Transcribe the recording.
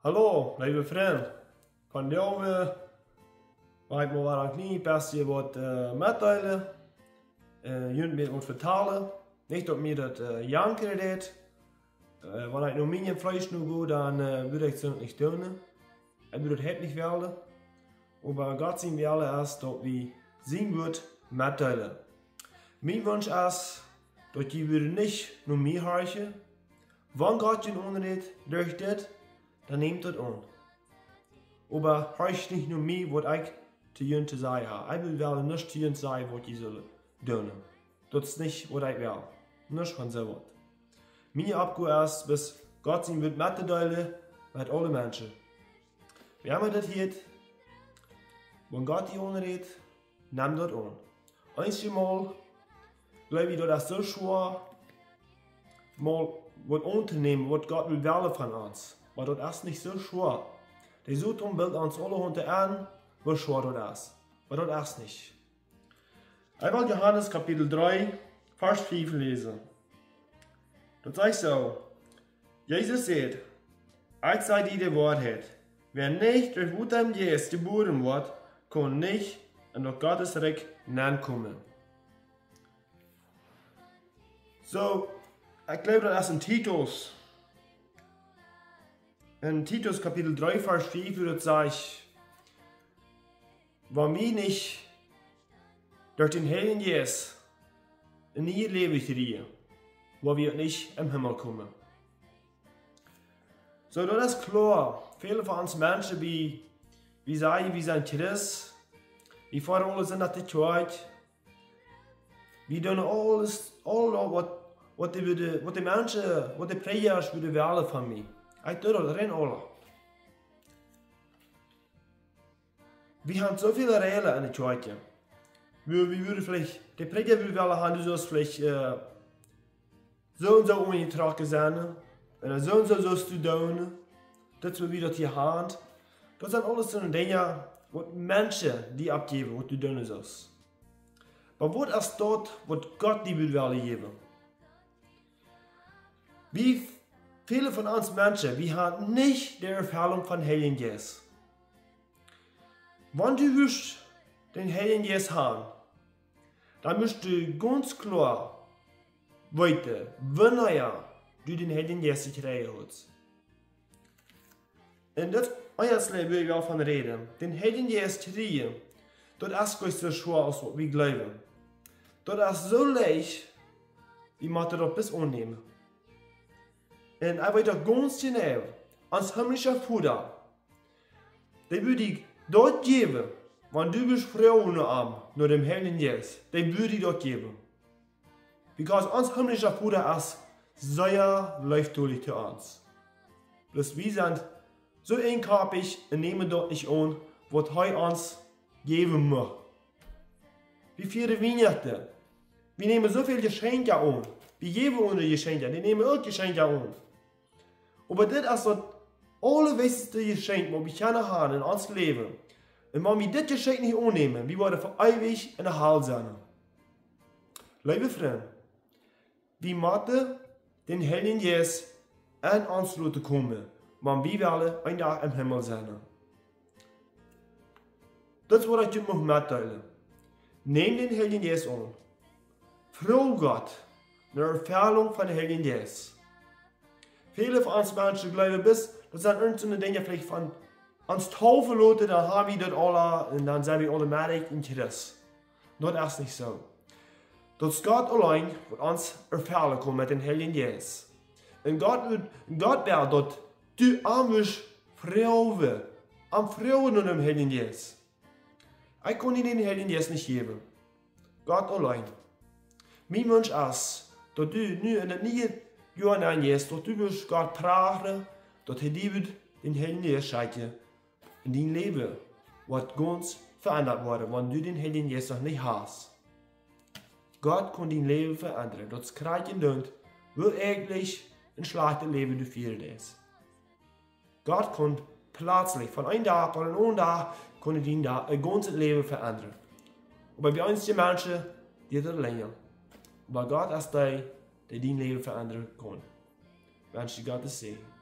Hallo, lieve vriend. Vandaag wil ik maar een klein beetje wat middelen. Jullie meer wat vertalen. Niet dat mir dat janken deed. Wanneer ik nog mijn vlees nu doe, dan würde ich het niet doen. Ik würde het niet willen. Aber Gott zien willen is dat we zien wordt middelen. Mijn wens is dat je niet nur mir horchen. Wanneer Gott je onderricht durch dit, dan neemt het aan. Aber horch nicht nur mir, wat ik te jullie te zeggen heb. Ik wil wel niet te jullie zeggen wat je zullen doen. Dat is niet wat ik wil. Niet van zo wat. Mijn opgave is, bis Gott zien wird mitteilen met alle mensen. We hebben dit hier. Wanneer Gott je onderricht, neem dat aan. Einmal, glaube ich, dat is zo schwer, mal wat aan te nemen, wat Gott will willen van ons. Maar dat is niet zo schwer. Die Zoetom wil ons alle hunten aan, hoe schwer dat is. Maar dat is niet. Ik wil Johannes Kapitel 3, Vers 5 lezen. Dat zegt zo. Jezus zegt, ik zei die de waarheid. Wer nicht durch Wutem Jes geboren wordt, kan niet in dat Gottes Reich nankomen. So, ich glaube, das ist in Titus. In Titus Kapitel 3, Vers 5 wird sagt, wenn wir nicht durch den Heiligen Geist in ihr Leben kriegen, wo wir nicht im Himmel kommen. So, das ist klar. Viele von uns Menschen, wie sagen, wir sind Christ, wir fahren alle sind nach der Kirche, wir tun alles, was die Menschen, was die Prägers würden wählen von mir. Ich tue das rein alle. Wir haben so viele Regeln in der Kirche. Wir würden vielleicht, die Präger würden wählen haben, du sollst vielleicht so und so umgetragen sein, und so sollst du tun, das wir wieder hier haben. Das sind alles so Dinge, was Menschen die abgeben, was du tun sollst. Aber was ist dort, was Gott die will geben? Wie viele von uns Menschen, wir haben nicht die Erfahrung von Heiligen Geist. Wenn du willst den Heiligen Geist haben, dann musst du ganz klar wissen, wann du den Heiligen Geist gekriegt hast. Und das Leben will ich auch von reden. Den Heiligen Geist kriegen, das ist gar nicht so schwer, als wir glauben. Das ist so leicht, wie man das bis annehmen. Und ich weiß auch ganz genau, als himmlischer Vater, der würde dich dort geben, wenn du bist Frauen arm, nur dem Heiligen Geist, der würde dich dort geben. Because als himmlischer Vater ist sehr leichtfühlig zu uns. Bloß wir sind so einkapig und nehmen dort nicht an, was er uns geben muss. Wie viele Weihnachten. Wir nehmen so viele Geschenke an. Wir geben unsere Geschenke, die nehmen auch Geschenke an. Aber das ist das allerwichtigste Geschenk, das wir können haben in unserem Leben. Und wenn wir das Geschenk nicht annehmen, wir werden für ewig in der Hölle sein. Liebe Freunde, wir müssen den Heiligen Geist an uns kommen, wenn wir wollen ein Tag im Himmel sein. Das ist, was ich dir mitteilen. Nehm den Heiligen Geist an. Freu Gott eine Erfahrung von dem Heiligen Geist. Viele von uns Menschen glauben das sind irgendeine Dinge vielleicht von uns Taufe Leute, dann haben wir das alle und dann sind wir automatisch in Christus. Das ist nicht so. Das ist Gott allein, wird uns erfahren kommen mit dem Heiligen Geist. Und Gott will, dass du armisch Frauen, am Frauen und dem Heiligen Geist. Ich kann dir den Heiligen Geist nicht geben. Gott allein. Mein Wunsch ist, dass du nu in den neuen Jahren angehst, dass du Gott praten, dass er dir den Heiligen Geist schenkt in dein Leben, was ganz verändert wurde, wenn du den Heiligen Geist noch nicht hast. Gott kann dein Leben verändern. Das Kreischen dünnt, wo eigentlich ein schlechtes Leben du führen ist. Gott kann plötzlich von einem Tag auf den anderen Tag kann dein ganzes Leben verändern. Aber bei uns die Menschen, die das länger. Aber Gott ist der dein Leben verändern kann. Wünsche Gottes Segen.